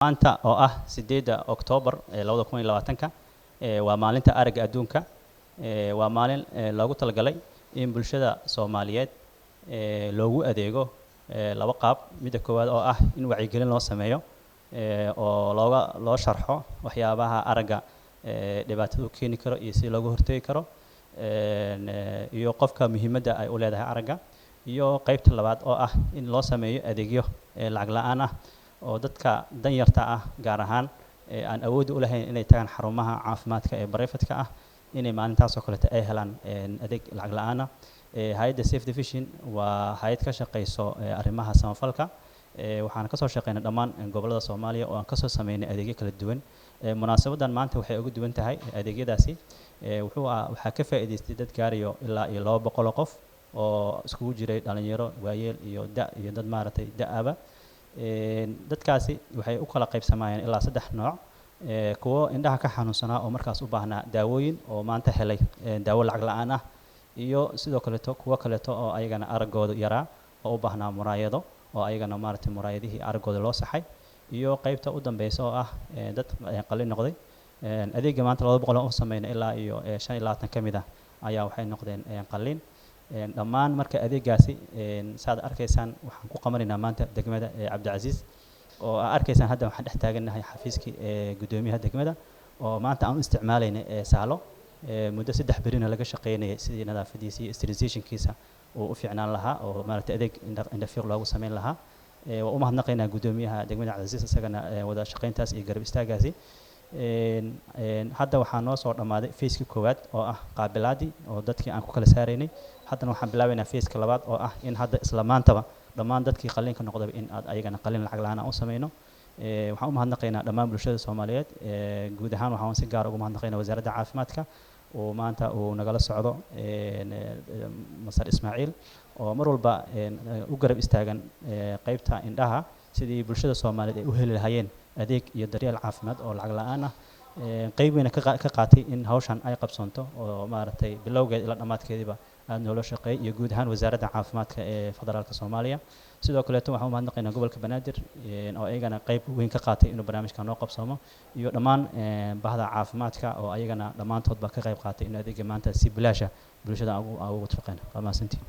maanta oo ah 8 Oktoobar 2020 waa maalinta aragga adduunka waa maalin loogu talagalay in bulshada Soomaaliyeed loogu adeego laba qaab midda koowaad oo ah in wacyigelin loo sameeyo oo loo sharxo waxyaabaha aragga dhibaatada u keeni karo iyo si looga hortagi karo iyo qofka muhiimadda ay u leedahay aragga iyo qaybta labaad oo ah in loo sameeyo adeegyo lacag la'aan ah oo dadka danyarta ah gaar ahaan aan awood u lahayn inay tagaan xarumaha caafimaadka ee barefadka ah inay maalintaas oo kale ay helaan adeeg lacag la'aan ah hay'adda Safe Division waa hay'ad ka shaqeyso arrimaha samafalka waxaan ka soo shaqeynay dhammaan gobollada Soomaaliya oo aan ka soo sameynay adeegyo kala duwan munaasabadan maanta waxay ugu duwan tahay adeegyadaasi waxaa ka faa'iideystay dad gaarayo ilaa 200 qof oo iskugu jiray dhalinyaro waayeel iyo dad maaragtay da'aba dadkaasi waxay u kala qaybsamayeen ilaa 3 nooc kuwa indhaha ka xanuunsanaa oo markaas u baahnaa daawooyin oo maanta helay daawo lacag la'aan ah iyo sidoo kale kuwa kale oo ayagana araggooda yaraa oo u baahnaa muraayado oo ayagana maaragtay muraayadihii araggooda loo saxay iyo qaybta u dambaysa oo ah dad qalliin noqday adeegga maanta 200 oo sameeyay ilaa iyo 25 ka mid ah ayaa waxay noqdeen qalliin dhammaan marka adeegaasi saad arkaysaan waxaan ku qamanaynaa maanta degmada Cabdicaziz oo arkaysaan hadda waxaan dhex taaganahay xafiiskii gudoomiyaha degmada oo maanta aan isticmaalaynay saalo muddo 3 berina laga shaqeynayay sidii nadaafadiisa iyo sterilizationkiisa oo u fiicnaan lahaa oo maaragtay adeeg indhafiiq loogu sameyn lahaa waa u mahadnaqaynaa gudoomiyaha degmada Cabdicaziz isagana wada shaqeyntaas iyo garab istaagaasi hadda waxaa noo soo dhamaaday feeskii koowaad oo ah qaabilaadii oo dadkii aan ku kala saaraynay haddana waxaan bilaabaynaa feeska labaad oo ah in hadda isla maantaba dhammaan dadkii qalliinka noqday in aad ayagana qalliin lacag la'aan u sameyno waxaan u mahadnaqaynaa dhammaan bulshada Soomaaliyeed guud ahaan waxaan si gaar ah ugu mahadnaqaynaa wasaaradda caafimaadka oo maanta uu nagala socdo Masar Ismaaciil oo mar walba u garab istaagan qaybta indhaha sidii bulshada Soomaaliyeed ay u heli lahaayeen adeeg iyo daryeel caafimaad oo lacag la'aan ah qayb weyn ka qaatay in hawshan ay qabsanto oo maaragtay bilowgeed ila dhamaadkeediba aad noola shaqeey iyo guud ahaan wasaaradda caafimaadka ee federaalka Soomaaliya sidoo kale waxaan u mahadnaqaynaa gobolka Banaadir oo ayagana qayb weyn ka qaatay inuu barnaamijkan noo qabsamo iyo dhammaan bahda caafimaadka oo ayagana dhammaantoodba ka qayb qaatay in adeegga maanta si bilaash ah bulshada ugu shaqeeyno qaamaysantiin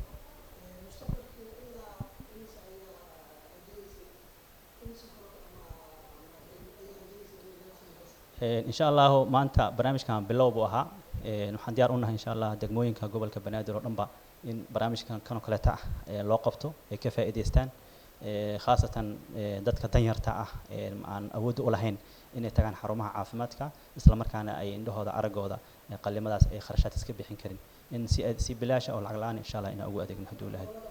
إن شاء الله ما أنت برنامج كان بلو بوها نحن ديار إن شاء الله دقموين كقبل كبنادر ورنبا إن برنامج كانوا كلها لوقفته كفاءة ديستان خاصة دت كتنير تاع عن أود أولهين إن تكان حرمها عافمتك إسلام كان أي عنده هذا أرجو هذا قل ما ده خرشات سكبي حين كريم إن سي بلاش أو العقلان إن شاء الله إن أقوى أديك نحدو له